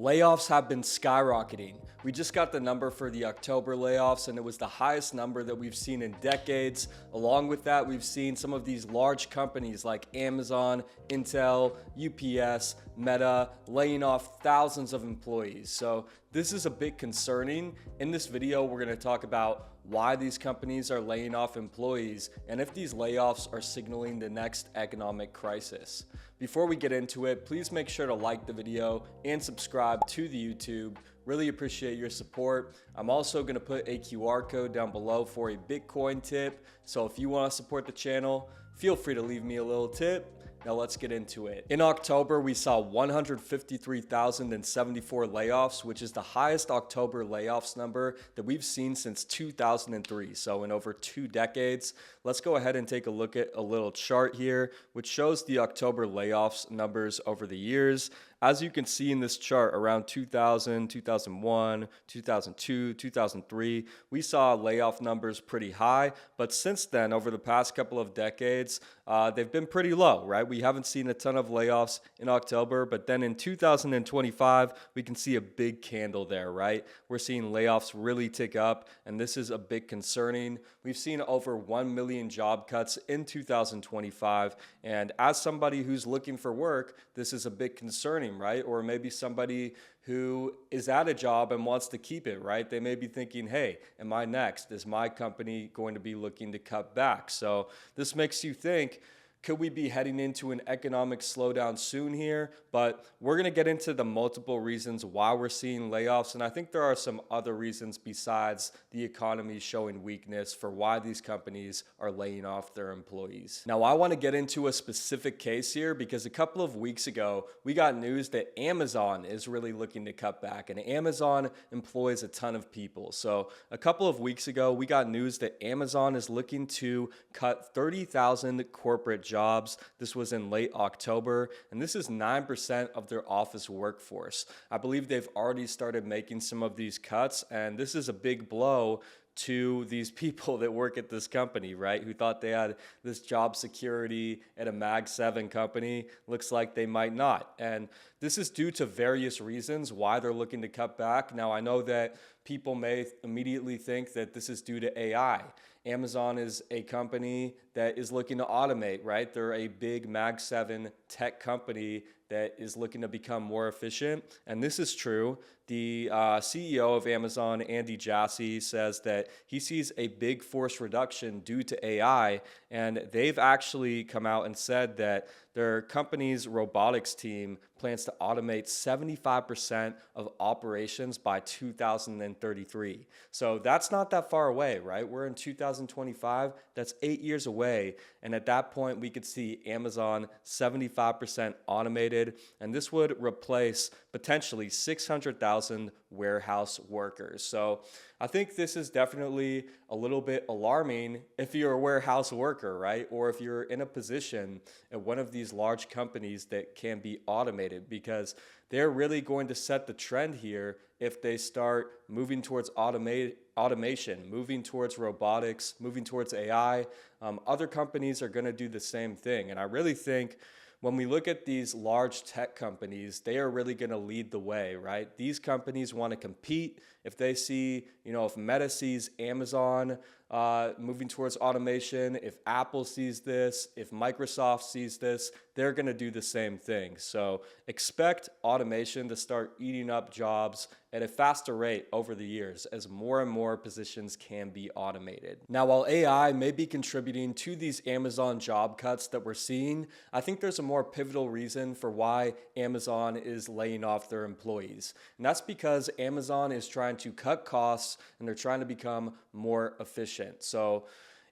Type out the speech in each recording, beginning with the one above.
Layoffs have been skyrocketing. We just got the number for the October layoffs, and it was the highest number that we've seen in decades. Along with that, we've seen some of these large companies like Amazon, Intel, UPS, Meta laying off thousands of employees. So this is a bit concerning. In this video, we're going to talk about why these companies are laying off employees and if these layoffs are signaling the next economic crisis. Before we get into it, please make sure to like the video and subscribe to the YouTube. Really appreciate your support. I'm also going to put a QR code down below for a Bitcoin tip. So if you want to support the channel, feel free to leave me a little tip. Now let's get into it. In October, we saw 153,074 layoffs, which is the highest October layoffs number that we've seen since 2003. So in over 2 decades. Let's go ahead and take a look at a little chart here, which shows the October layoffs numbers over the years. As you can see in this chart, around 2000, 2001, 2002, 2003, we saw layoff numbers pretty high. But since then, over the past couple of decades, they've been pretty low, right? We haven't seen a ton of layoffs in October, but then in 2025, we can see a big candle there, right? We're seeing layoffs really tick up, and this is a bit concerning. We've seen over 1 million job cuts in 2025, and as somebody who's looking for work, this is a bit concerning, right? Or maybe somebody who is at a job and wants to keep it, right? They may be thinking, hey, am I next? Is my company going to be looking to cut back? So this makes you think, could we be heading into an economic slowdown soon here? But we're going to get into the multiple reasons why we're seeing layoffs. And I think there are some other reasons besides the economy showing weakness for why these companies are laying off their employees. Now, I want to get into a specific case here because a couple of weeks ago, we got news that Amazon is really looking to cut back. And Amazon employs a ton of people. So a couple of weeks ago, we got news that Amazon is looking to cut 30,000 corporate jobs. This was in late October, and this is 9% of their office workforce. I believe they've already started making some of these cuts, and this is a big blow to these people that work at this company, right? Who thought they had this job security at a Mag 7 company. Looks like they might not. And this is due to various reasons why they're looking to cut back. Now, I know that people may immediately think that this is due to AI. Amazon is a company that is looking to automate, right? They're a big Mag 7 tech company that is looking to become more efficient. And this is true. The CEO of Amazon, Andy Jassy, says that he sees a big force reduction due to AI. And they've actually come out and said that their company's robotics team plans to automate 75% of operations by 2033. So that's not that far away, right? We're in 2025. That's 8 years away. And at that point, we could see Amazon 75% automated. And this would replace potentially 600,000 warehouse workers. So I think this is definitely a little bit alarming if you're a warehouse worker, right? Or if you're in a position at one of these large companies that can be automated, because they're really going to set the trend here if they start moving towards automation, moving towards robotics, moving towards AI. Other companies are going to do the same thing. And I really think when we look at these large tech companies, they are really going to lead the way, right? These companies want to compete. If they see, if Meta sees Amazon moving towards automation, if Apple sees this, if Microsoft sees this, they're going to do the same thing. So expect automation to start eating up jobs at a faster rate over the years as more and more positions can be automated. Now, while AI may be contributing to these Amazon job cuts that we're seeing, I think there's a more pivotal reason for why Amazon is laying off their employees. And that's because Amazon is trying to cut costs and they're trying to become more efficient. So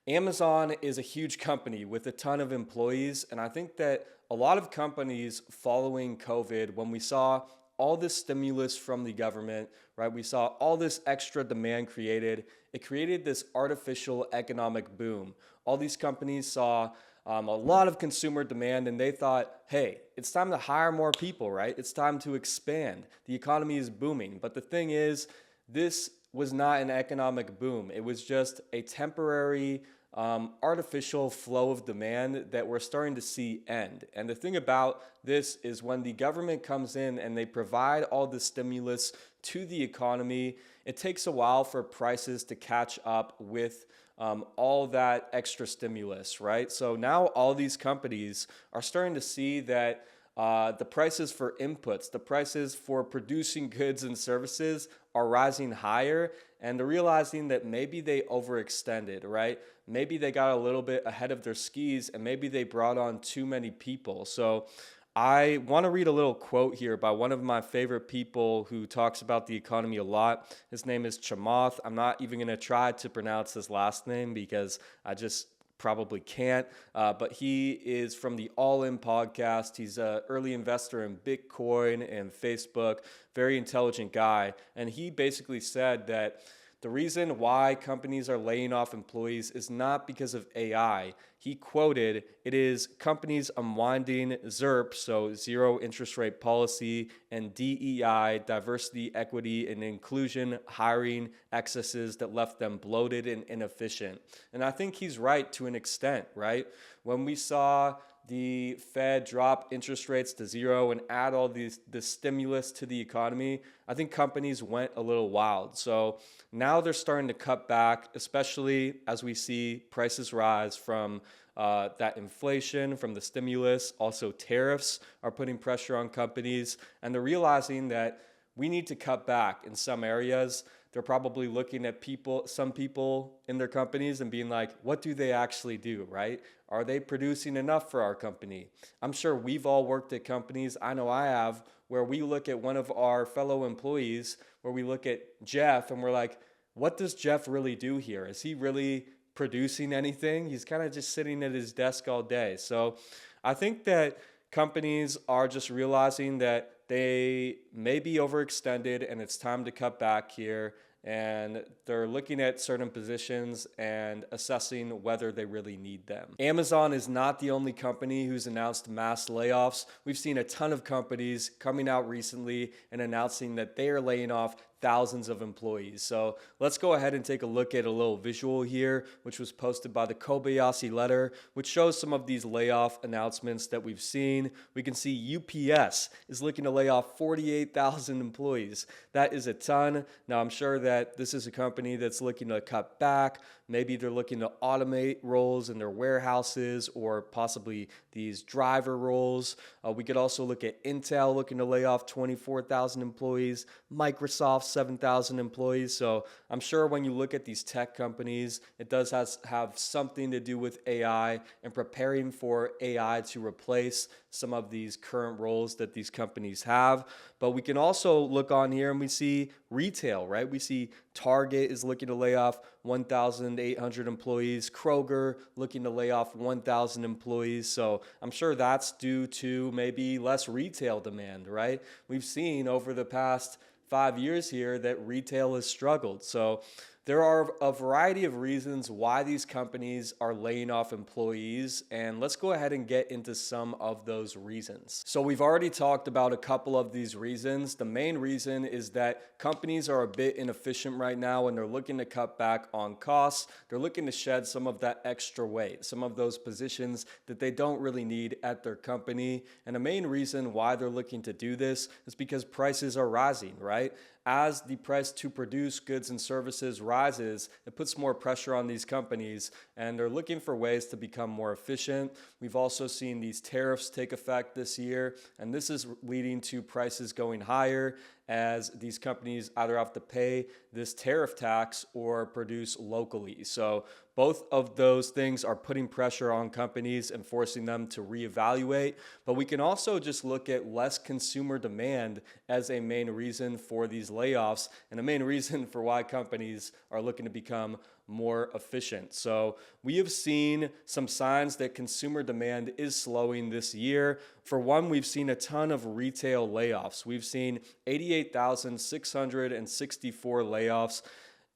Amazon is a huge company with a ton of employees, and I think that a lot of companies following COVID, when we saw all this stimulus from the government, right? We saw all this extra demand created. It created this artificial economic boom. All these companies saw a lot of consumer demand, and they thought, hey, it's time to hire more people, right? It's time to expand. The economy is booming. But the thing is, this was not an economic boom. It was just a temporary artificial flow of demand that we're starting to see end. And the thing about this is when the government comes in and they provide all the stimulus to the economy, it takes a while for prices to catch up with all that extra stimulus, right? So now all these companies are starting to see that the prices for inputs, the prices for producing goods and services are rising higher, and they're realizing that maybe they overextended, right? Maybe they got a little bit ahead of their skis and maybe they brought on too many people. So I want to read a little quote here by one of my favorite people who talks about the economy a lot. His name is Chamath. I'm not even going to try to pronounce his last name because I just probably can't, but he is from the All In podcast. He's an early investor in Bitcoin and Facebook, very intelligent guy. And he basically said that the reason why companies are laying off employees is not because of AI. He quoted, "It is companies unwinding ZIRP, so zero interest rate policy, and DEI, diversity, equity, and inclusion, hiring excesses that left them bloated and inefficient." And I think he's right to an extent, right? When we saw the Fed drop interest rates to zero and add all this stimulus to the economy, I think companies went a little wild. So now they're starting to cut back, especially as we see prices rise from that inflation, from the stimulus. Also, tariffs are putting pressure on companies, and they're realizing that we need to cut back in some areas. They're probably looking at some people in their companies and being like, what do they actually do, right? Are they producing enough for our company? I'm sure we've all worked at companies, I know I have, where we look at one of our fellow employees, where we look at Jeff and we're like, what does Jeff really do here? Is he really producing anything? He's kind of just sitting at his desk all day. So I think that companies are just realizing that they may be overextended and it's time to cut back here. And they're looking at certain positions and assessing whether they really need them. Amazon is not the only company who's announced mass layoffs. We've seen a ton of companies coming out recently and announcing that they are laying off thousands of employees. So let's go ahead and take a look at a little visual here, which was posted by the Kobayashi Letter, which shows some of these layoff announcements that we've seen. We can see UPS is looking to lay off 48,000 employees. That is a ton. Now, I'm sure that this is a company that's looking to cut back. Maybe they're looking to automate roles in their warehouses or possibly these driver roles. We could also look at Intel looking to lay off 24,000 employees, Microsoft 7,000 employees. So I'm sure when you look at these tech companies, it does have something to do with AI and preparing for AI to replace some of these current roles that these companies have. But we can also look on here and we see retail, right? We see Target is looking to lay off 1,800 employees. Kroger looking to lay off 1,000 employees. So I'm sure that's due to maybe less retail demand, right? We've seen over the past 5 years here that retail has struggled. So there are a variety of reasons why these companies are laying off employees, and let's go ahead and get into some of those reasons. So we've already talked about a couple of these reasons. The main reason is that companies are a bit inefficient right now and they're looking to cut back on costs. They're looking to shed some of that extra weight, some of those positions that they don't really need at their company. And the main reason why they're looking to do this is because prices are rising, right? As the price to produce goods and services rises, it puts more pressure on these companies, and they're looking for ways to become more efficient. We've also seen these tariffs take effect this year, and this is leading to prices going higher as these companies either have to pay this tariff tax or produce locally. So both of those things are putting pressure on companies and forcing them to reevaluate. But we can also just look at less consumer demand as a main reason for these layoffs and a main reason for why companies are looking to become more efficient. So we have seen some signs that consumer demand is slowing this year. For one, we've seen a ton of retail layoffs. We've seen 88,664 layoffs.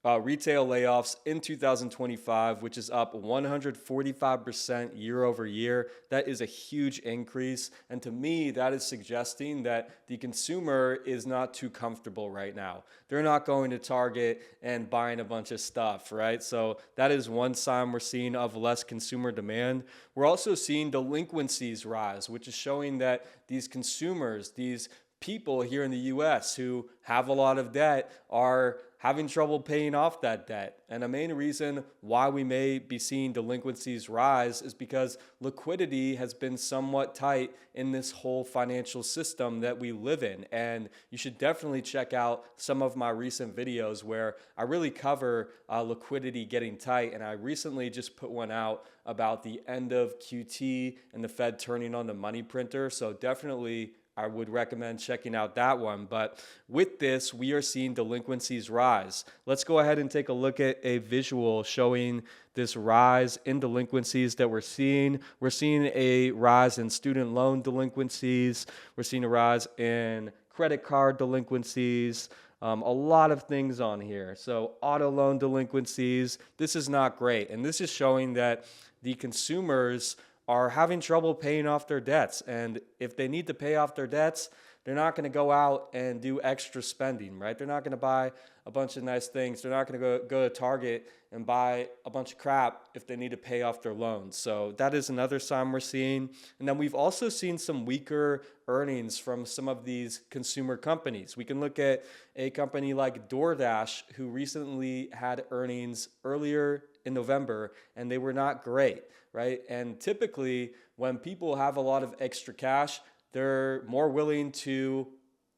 retail layoffs in 2025, which is up 145% year over year. That is a huge increase. And to me, that is suggesting that the consumer is not too comfortable right now. They're not going to Target and buying a bunch of stuff, right? So that is one sign we're seeing of less consumer demand. We're also seeing delinquencies rise, which is showing that these consumers, these people here in the US who have a lot of debt are having trouble paying off that debt. And a main reason why we may be seeing delinquencies rise is because liquidity has been somewhat tight in this whole financial system that we live in. And you should definitely check out some of my recent videos where I really cover liquidity getting tight. And I recently just put one out about the end of QT and the Fed turning on the money printer. So definitely I would recommend checking out that one. But with this, we are seeing delinquencies rise. Let's go ahead and take a look at a visual showing this rise in delinquencies that we're seeing. We're seeing a rise in student loan delinquencies. We're seeing a rise in credit card delinquencies. A lot of things on here. So auto loan delinquencies, this is not great. And this is showing that the consumers are having trouble paying off their debts. And if they need to pay off their debts, they're not going to go out and do extra spending, right? They're not going to buy a bunch of nice things. They're not going to go to Target and buy a bunch of crap if they need to pay off their loans. So that is another sign we're seeing. And then we've also seen some weaker earnings from some of these consumer companies. We can look at a company like DoorDash, who recently had earnings earlier in November, and they were not great, right? And typically, when people have a lot of extra cash, they're more willing to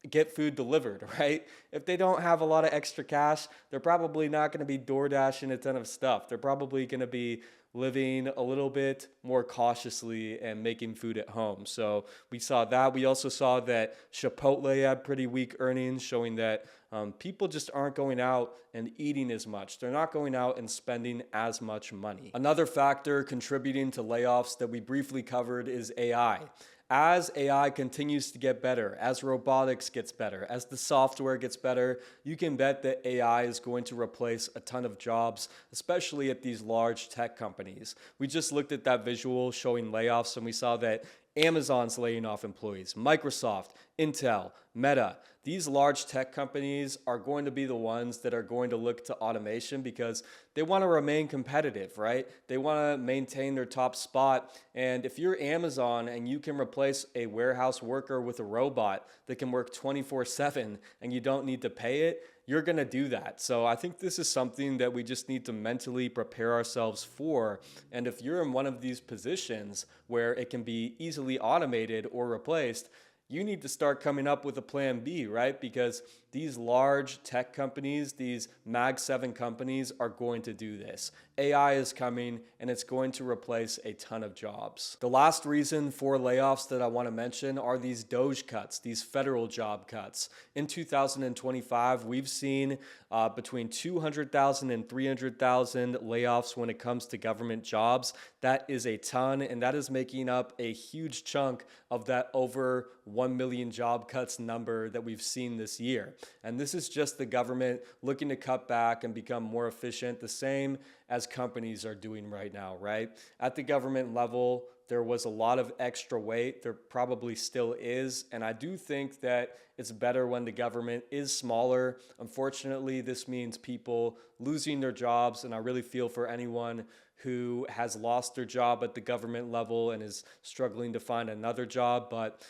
get food delivered, right? If they don't have a lot of extra cash, they're probably not going to be DoorDashing a ton of stuff. They're probably going to be living a little bit more cautiously and making food at home. So we saw that. We also saw that Chipotle had pretty weak earnings, showing that people just aren't going out and eating as much. They're not going out and spending as much money. Another factor contributing to layoffs that we briefly covered is AI. As AI continues to get better, as robotics gets better, as the software gets better, you can bet that AI is going to replace a ton of jobs, especially at these large tech companies. We just looked at that visual showing layoffs, and we saw that Amazon's laying off employees, Microsoft, Intel, Meta. These large tech companies are going to be the ones that are going to look to automation because they want to remain competitive, right? They want to maintain their top spot. And if you're Amazon and you can replace a warehouse worker with a robot that can work 24/7 and you don't need to pay it, you're going to do that. So I think this is something that we just need to mentally prepare ourselves for. And if you're in one of these positions where it can be easily automated or replaced, you need to start coming up with a plan B, right? Because these large tech companies, these Mag 7 companies are going to do this. AI is coming and it's going to replace a ton of jobs. The last reason for layoffs that I want to mention are these Doge cuts, these federal job cuts. In 2025, we've seen between 200,000 and 300,000 layoffs when it comes to government jobs. That is a ton, and that is making up a huge chunk of that over 1 million job cuts number that we've seen this year. And this is just the government looking to cut back and become more efficient, the same as companies are doing right now, right? At the government level, there was a lot of extra weight. There probably still is. And I do think that it's better when the government is smaller. Unfortunately, this means people losing their jobs. And I really feel for anyone who has lost their job at the government level and is struggling to find another job. But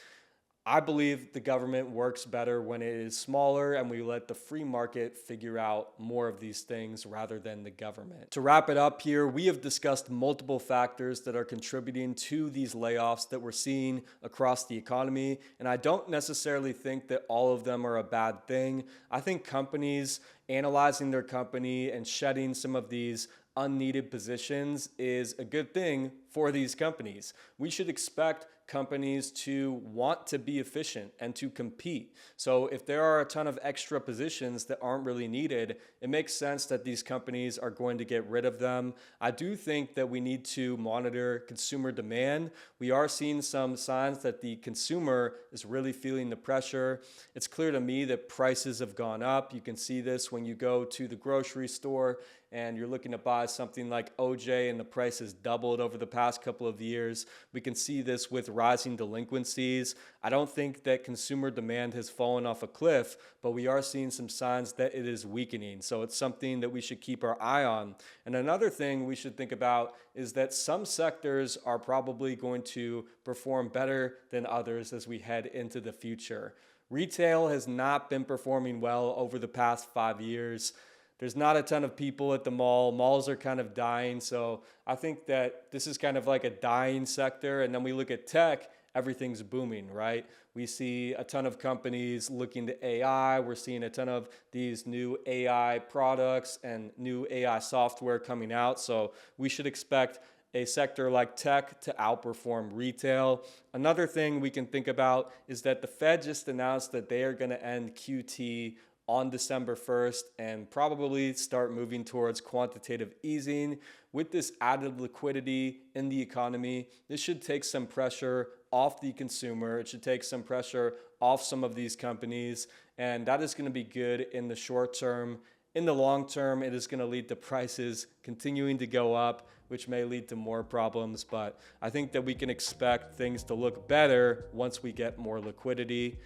I believe the government works better when it is smaller and we let the free market figure out more of these things rather than the government. To wrap it up here, we have discussed multiple factors that are contributing to these layoffs that we're seeing across the economy. And I don't necessarily think that all of them are a bad thing. I think companies analyzing their company and shedding some of these unneeded positions is a good thing for these companies. We should expect companies to want to be efficient and to compete. So if there are a ton of extra positions that aren't really needed, it makes sense that these companies are going to get rid of them. I do think that we need to monitor consumer demand. We are seeing some signs that the consumer is really feeling the pressure. It's clear to me that prices have gone up. You can see this when you go to the grocery store and you're looking to buy something like OJ and the price has doubled over the past couple of years. We can see this with rising delinquencies. I don't think that consumer demand has fallen off a cliff, but we are seeing some signs that it is weakening. So it's something that we should keep our eye on. And another thing we should think about is that some sectors are probably going to perform better than others as we head into the future. Retail has not been performing well over the past 5 years. There's not a ton of people at the mall. Malls are kind of dying. So I think that this is kind of like a dying sector. And then we look at tech, everything's booming, right? We see a ton of companies looking to AI. We're seeing a ton of these new AI products and new AI software coming out. So we should expect a sector like tech to outperform retail. Another thing we can think about is that the Fed just announced that they are going to end QT on December 1st and probably start moving towards quantitative easing. With this added liquidity in the economy, this should take some pressure off the consumer. It should take some pressure off some of these companies, and that is going to be good in the short term. In the long term, it is going to lead to prices continuing to go up, which may lead to more problems, but I think that we can expect things to look better once we get more liquidity.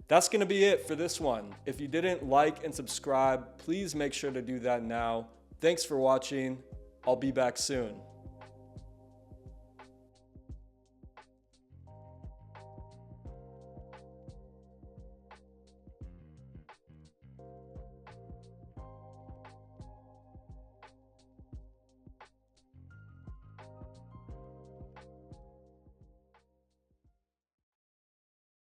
That's going to be it for this one. If you didn't like and subscribe, please make sure to do that now. Thanks for watching. I'll be back soon.